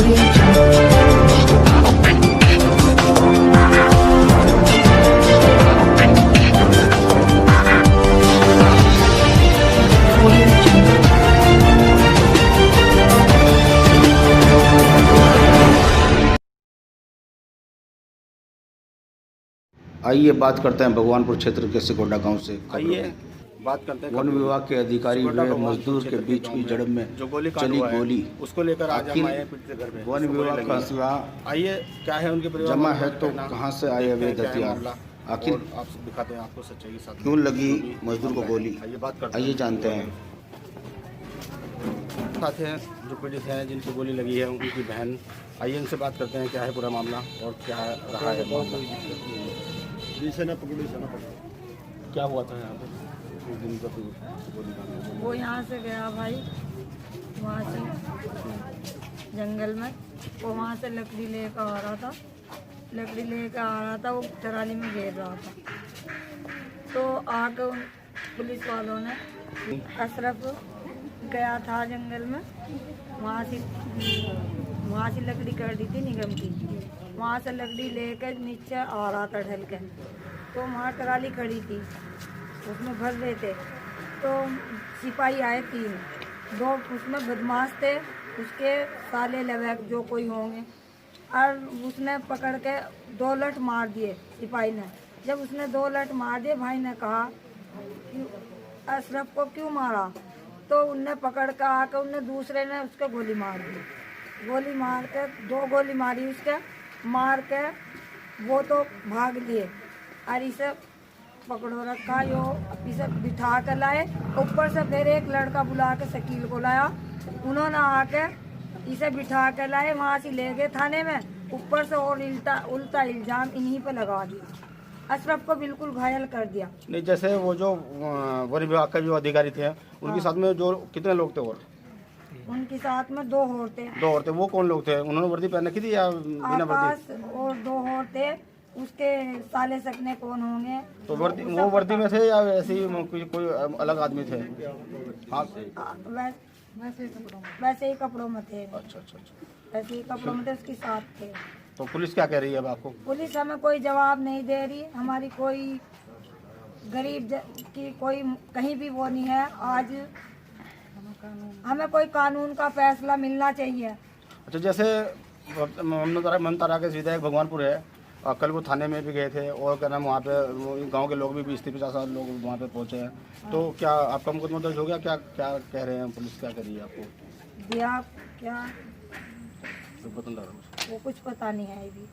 आइए बात करते हैं भगवानपुर क्षेत्र के सिकोंडा गांव से। आइए बात करते हैं। वन विभाग के अधिकारी व मजदूर के बीच की झड़प में जो गोली चली गोली, उसको लेकर आज हम आए पीड़ित के घर में। वन विभाग का असला आइए क्या है उनके परिवार जमा है तो कहां से आए अवैध हथियार, आखिर आप दिखाते हैं आपको सच्चाई के साथ क्यों लगी मजदूर को गोली, आइए बात करते आइए जानते हैं। साथ हैं जो पीड़ित हैं जिनको गोली लगी है उनकी बहन, आइए उनसे बात करते हैं क्या है पूरा मामला और क्या रहा है मामला। क्या हुआ था यहाँ पे उस दिन का वो यहाँ से गया भाई, वहाँ से जंगल में, वो वहाँ से लकड़ी लेकर आ रहा था, वो ट्राली में घेर रहा था। तो आके उन पुलिस वालों ने, अशरफ गया था जंगल में, वहाँ से लकड़ी कर दी थी निगम की, वहाँ से लकड़ी लेकर नीचे आ रहा था ढल के, तो वहाँ ट्राली खड़ी थी, उसमें भर रहे थे। तो सिपाही आए 3, 2 उसमें बदमाश थे, उसके साले लवैक जो कोई होंगे, और उसने पकड़ के 2 लठ मार दिए सिपाही ने। जब उसने 2 लठ मार दिए, भाई ने कहा कि अशरफ को क्यों मारा, तो उनने पकड़ कर आकर उनने दूसरे ने उसको गोली मार दी। गोली मार के 2 गोली मारी उसके, मार के वो तो भाग लिए, और इसे पकड़ो रखा, यो इसे बिठा कर लाए। ऊपर से फिर एक लड़का बुला के शकील को लाया, उन्होंने आके इसे बिठा कर लाए, वहाँ से ले गए थाने में। ऊपर से और उल्टा इल्जाम इन्हीं पे लगा दिया, अशरफ को बिल्कुल घायल कर दिया। नहीं, जैसे वो जो वन विभाग का जो अधिकारी थे उनके साथ में जो कितने लोग थे? और उनके साथ में 2 औरतें। 2 औरतें, वो कौन लोग थे? उन्होंने वर्दी पहन रखी थी या बिना वर्दी? और 2 औरतें, उसके साले सकने कौन होंगे? तो वो वर्दी में थे या वैसे ही कोई अलग आदमी थे? हाँ, वैसे ही कपड़ों में थे। अच्छा। वैसे ही कपड़ों में थे, उसके साथ थे। तो पुलिस क्या कह रही है अब आपको? पुलिस हमें कोई जवाब नहीं दे रही, हमारी कोई गरीब की कोई कहीं भी वो नहीं है। आज हमें कोई कानून का फैसला मिलना चाहिए। अच्छा, जैसे मनतारा के विधायक भगवानपुर है, कल वो थाने में भी गए थे और क्या नाम वहाँ पे गांव के लोग भी 20-50 लोग वहाँ पे पहुँचे हैं, तो क्या आपका मुकदमा दर्ज हो गया? क्या कह रहे हैं पुलिस, क्या कर रही है आपको? दिया क्या वो कुछ पता नहीं है, अभी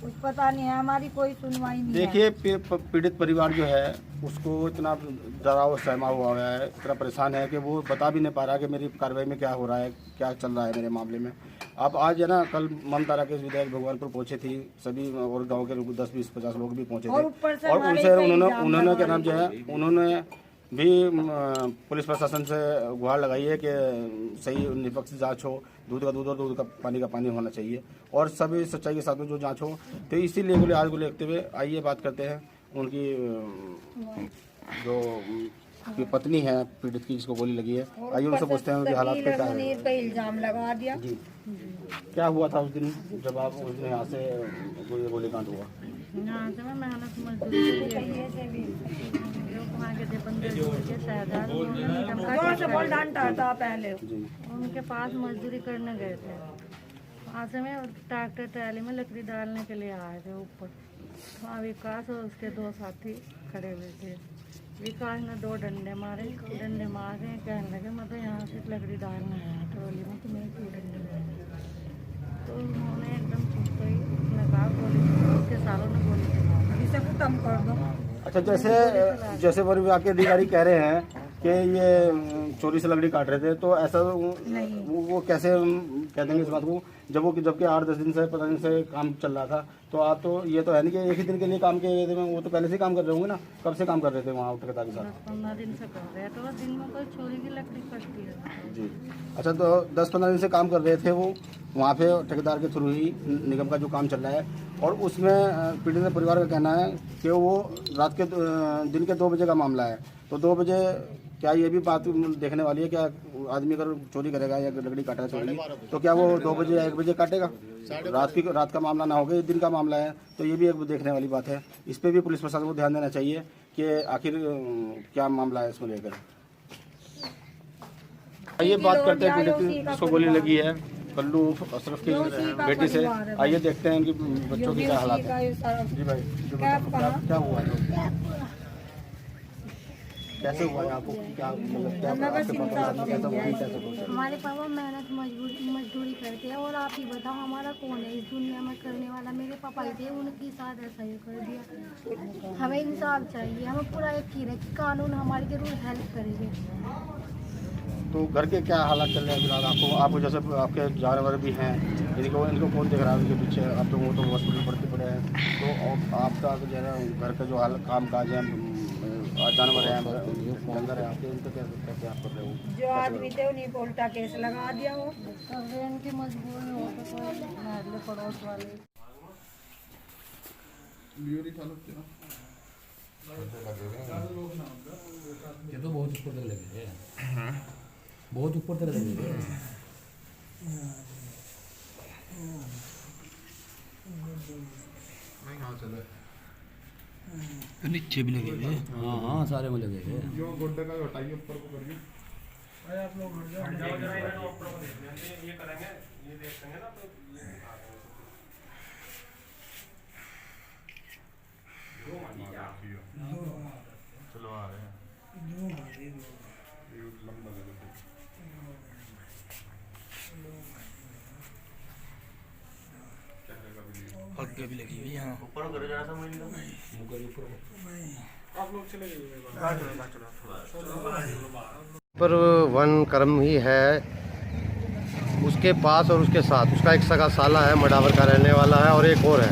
कुछ पता नहीं है, हमारी कोई सुनवाई नहीं है। देखिए, पीड़ित परिवार जो है उसको इतना डरा और सहमा हुआ है, इतना परेशान है कि वो बता भी नहीं पा रहा कि मेरी कार्रवाई में क्या हो रहा है, क्या चल रहा है मेरे मामले में। आप आज है ना, कल मनतारा के विधायक भगवानपुर पहुंचे थी सभी, और गांव के लोग 10-20-50 लोग भी पहुंचे थे, और उनसे उन्होंने क्या नाम जो है, उन्होंने भी पुलिस प्रशासन से गुहार लगाई है कि सही निष्पक्ष जांच हो, दूध का दूध और दूध का पानी होना चाहिए, और सभी सच्चाई के साथ में जो जांच हो। तो इसीलिए आज को लेते हुए आइए बात करते हैं उनकी जो पत्नी है पीड़ित की, जिसको गोली लगी है। आइए उनसे पूछते हैं उनके हालात क्या है। पे इल्जाम लगा दिया जी, क्या हुआ था उस दिन जब आप उस दिन यहाँ से गोली कांड हुआ? यहाँ से मैं मेहनत मजदूरी डांटा था पहले, उनके पास मजदूरी करने गए थे, वहाँ से मैं ट्रैक्टर ट्राली में लकड़ी डालने के लिए आए थे ऊपर। वहाँ विकास और उसके 2 साथी खड़े हुए थे। विकास ने 2 डंडे मारे, मार के कहने लगे मैं तो यहाँ से लकड़ी डालने आया ट्रॉली में, तो मेरे 2 डंडे मारे। तो उन्होंने एकदम चुप गई, उसने कहा गोली, उसके सालों ने गोली चला, इसे खत्म कर दो। अच्छा, जैसे वन विभाग के अधिकारी कह रहे हैं कि ये चोरी से लकड़ी काट रहे थे, तो ऐसा वो कैसे कह देंगे इस बात को, जबकि 8-10 दिन से 15 दिन से काम चल रहा था? तो आप तो ये तो है नहीं कि एक ही दिन के लिए काम किए गए थे, वो तो पहले से काम कर रहे होंगे ना? कब से काम कर रहे थे वहाँ ठेकेदार के साथ? 10-15 दिन से कर रहे हैं, तो दिन में कोई चोरी की लकड़ी कटती है जी। अच्छा, तो 10-15 दिन से काम कर रहे थे वो वहाँ पे ठेकेदार के थ्रू ही निगम का जो काम चल रहा है, और उसमें पीड़ित परिवार का कहना है कि वो दिन के 2 बजे का मामला है, तो 2 बजे क्या ये भी बात देखने वाली है? क्या आदमी अगर चोरी करेगा या लकड़ी काटना छोड़ेगी तो क्या वो 2 बजे या 1 बजे काटेगा? रात का मामला ना होगा, ये दिन का मामला है, तो ये भी एक देखने वाली बात है। इस पर भी पुलिस प्रशासन को ध्यान देना चाहिए कि आखिर क्या मामला है इसको लेकर। आइए बात करते हैं पीड़ित जिसको गोली लगी है, कल्लू अशरफ की बेटी से। आइए देखते हैं कि बच्चों की क्या हालात है। जी भाई, क्या हुआ है? कैसे हुआ है आपको? क्या क्या हमारे पापा मेहनत मजदूरी करते हैं और आप ही बताओ हमारा कौन है इस दुनिया में करने वाला? मेरे पापा ही थे, उनके साथ ऐसा ही कर दिया। हमें इंसाफ चाहिए, हमें पूरा यकीन है कि कानून हमारी जरूर हेल्प करेंगे। तो घर के क्या हालात चल रहे हैं फिलहाल? आपको जैसे आपके जानवर भी हैं, इनको कौन देख रहा है? उनके पीछे आप लोग तो हॉस्पिटल भर्ती पड़े हैं, तो आपका जो है घर का जो हाल काम काज है, जानवर हैं, डंगर है आपके, उनको कैसे आप कर रहे हो? जो आदमी थे उन्हीं को उल्टा केस लगा दिया। वो उनकी मजबूरी हो तो पड़ोस वाले ये तो बहुत ऊपर तक लगे हैं, बहुत ऊपर तक लगे हैं। नीचे भी लगे हुए। हाँ हाँ, सारे में लगे हुए। जो गुड्डे का हटाइए ऊपर को करिए। आप लोग ये करेंगे, ये देखेंगे ना तो चलो आ रहे हैं। आगे भी लगी हुई है। ऊपर कर जरा सा मुझे ऊपर आप लोग चले पर वन कर्म ही है उसके पास और उसके साथ उसका एक सगा साला है, मडावर का रहने वाला है, और एक और है।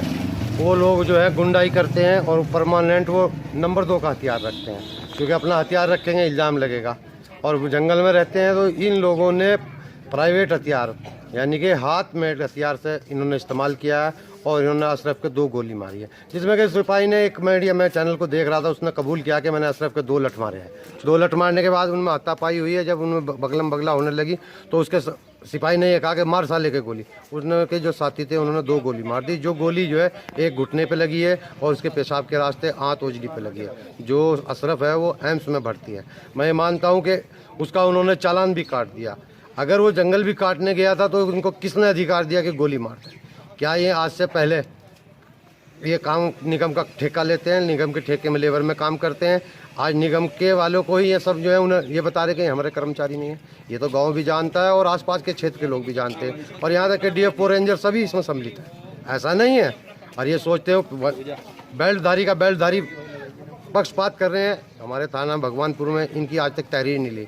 वो लोग जो है गुंडाई करते हैं और परमानेंट वो नंबर 2 का हथियार रखते हैं, क्योंकि अपना हथियार रखेंगे इल्ज़ाम लगेगा। और वो जंगल में रहते हैं तो इन लोगों ने प्राइवेट हथियार यानी कि हाथ में हथियार से इन्होंने इस्तेमाल किया है और इन्होंने अशरफ के 2 गोली मारी है, जिसमें कि सिपाही ने, एक मीडिया में चैनल को देख रहा था, उसने कबूल किया कि मैंने अशरफ के 2 लठ मारे हैं। 2 लठ मारने के बाद उनमें हाथापाई हुई है। जब उनमें बगला होने लगी तो उसके सिपाही ने ये कहा कि मार साले के गोली। उसने के जो साथी थे उन्होंने 2 गोली मार दी। जो गोली जो है एक घुटने पे लगी है और उसके पेशाब के रास्ते आंत ओजड़ी पे लगी है। जो अशरफ है वो एम्स में भर्ती है। मैं मानता हूँ कि उसका उन्होंने चालान भी काट दिया। अगर वो जंगल भी काटने गया था तो उनको किसने अधिकार दिया कि गोली मार दें? क्या ये आज से पहले ये काम निगम का ठेका लेते हैं, निगम के ठेके में लेबर में काम करते हैं? आज निगम के वालों को ही ये सब जो है उन्हें ये बता रहे कि हमारे कर्मचारी नहीं है। ये तो गांव भी जानता है और आसपास के क्षेत्र के लोग भी जानते हैं, और यहाँ तक के DF4 रेंजर सभी इसमें सम्मिलित है। ऐसा नहीं है। और ये सोचते हो बेल्टधारी का बेल्टधारी पक्षपात कर रहे हैं। हमारे थाना भगवानपुर में इनकी आज तक तहरीर नहीं ली।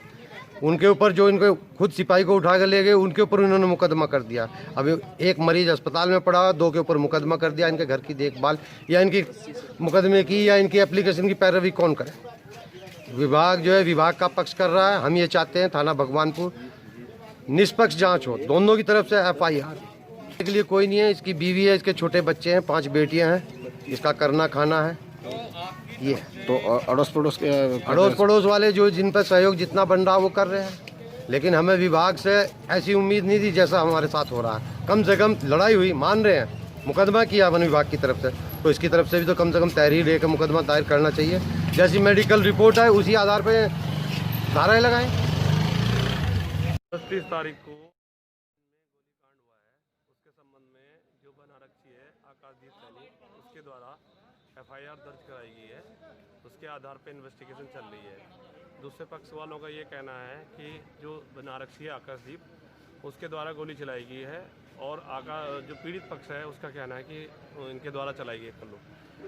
उनके ऊपर जो इनको खुद सिपाही को उठा कर ले गए उनके ऊपर उन्होंने मुकदमा कर दिया। अभी एक मरीज अस्पताल में पड़ा, 2 के ऊपर मुकदमा कर दिया। इनके घर की देखभाल या इनकी मुकदमे की या इनकी एप्लीकेशन की पैरवी कौन करे? विभाग जो है विभाग का पक्ष कर रहा है। हम ये चाहते हैं थाना भगवानपुर निष्पक्ष जांच हो, दोनों की तरफ से FIR के लिए कोई नहीं है। इसकी बीवी है, इसके छोटे बच्चे हैं, 5 बेटियां हैं, इसका करना खाना है ये। तो अड़ोस पड़ोस वाले जो जिन पर सहयोग जितना बन रहा वो कर रहे हैं, लेकिन हमें विभाग से ऐसी उम्मीद नहीं थी जैसा हमारे साथ हो रहा है। कम से कम लड़ाई हुई, मान रहे हैं, मुकदमा किया वन विभाग की तरफ से, तो इसकी तरफ से भी तो कम से कम तहरीर लेकर मुकदमा दायर करना चाहिए। जैसी मेडिकल रिपोर्ट है उसी आधार पर धाराएं लगाएं। 30 तारीख को गोलीकांड हुआ है, उसके संबंध में जो वन आरक्षी है आकाशदीप सैनी, उसके द्वारा FIR दर्ज कराई गई है। उसके आधार पर इन्वेस्टिगेशन चल रही है। दूसरे पक्ष वालों का ये कहना है कि जो वन आरक्षी है आकाशदीप, उसके द्वारा गोली चलाई गई है, और जो पीड़ित पक्ष है उसका कहना है कि इनके द्वारा चलाई गई कल्लू।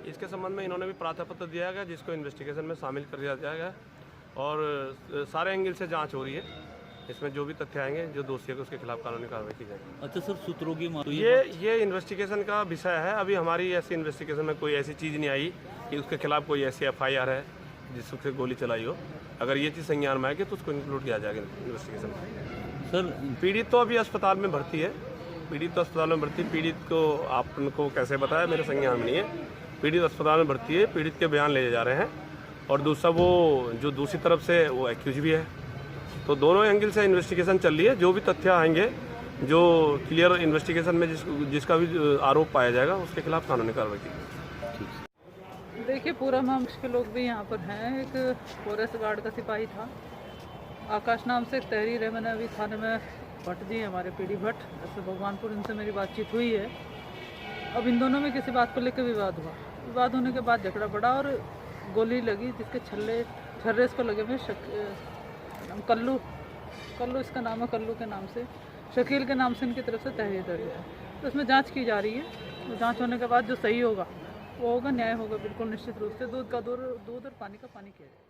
इसके संबंध में इन्होंने भी प्रार्थना पत्र दिया गया, जिसको इन्वेस्टिगेशन में शामिल कर दिया जाएगा, और सारे एंगल से जाँच हो रही है। इसमें जो भी तथ्य आएंगे, जो दोषी है उसके खिलाफ कानूनी कार्रवाई की जाएगी। अच्छा सर, सूत्रों की तो ये इन्वेस्टिगेशन का विषय है। अभी हमारी ऐसी इन्वेस्टिगेशन में कोई ऐसी चीज़ नहीं आई कि उसके खिलाफ कोई ऐसी FIR है जिससे गोली चलाई हो। अगर ये चीज़ संज्ञान में आएगी तो उसको इंक्लूड किया जाएगा इन्वेस्टिगेशन में। सर पीड़ित तो अभी अस्पताल में भर्ती है। पीड़ित को आपको कैसे बताया, मेरे संज्ञान में नहीं है। पीड़ित अस्पताल में भर्ती है, पीड़ित के बयान ले जा रहे हैं, और दूसरा वो जो दूसरी तरफ से वो एक्यूज भी है। तो दोनों एंगल से इन्वेस्टिगेशन चल रही है। जो भी तथ्य आएंगे, जो क्लियर इन्वेस्टिगेशन में जिसका भी आरोप पाया जाएगा उसके खिलाफ कानूनी कार्रवाई की। देखिए, पूरा मामले के लोग भी यहाँ पर हैं। एक फॉरेस्ट गार्ड का सिपाही था, आकाश नाम से एक तहरीर है। मैंने अभी थाने में भट्ट जी हमारे पीडी भट्ट, ऐसे भगवानपुर, इनसे मेरी बातचीत हुई है। अब इन दोनों में किसी बात को लेकर विवाद हुआ। विवाद होने के बाद झगड़ा बढ़ा और गोली लगी, जिसके छर्रे इसको लगे हुए कल्लू इसका नाम है, कल्लू के नाम से, शकील के नाम से इनकी तरफ से तहरीर दर्ज है। तो इसमें जांच की जा रही है। तो जांच होने के बाद जो सही होगा वो होगा, न्याय होगा बिल्कुल निश्चित रूप से। दूध का दूध और पानी का पानी किया जाए।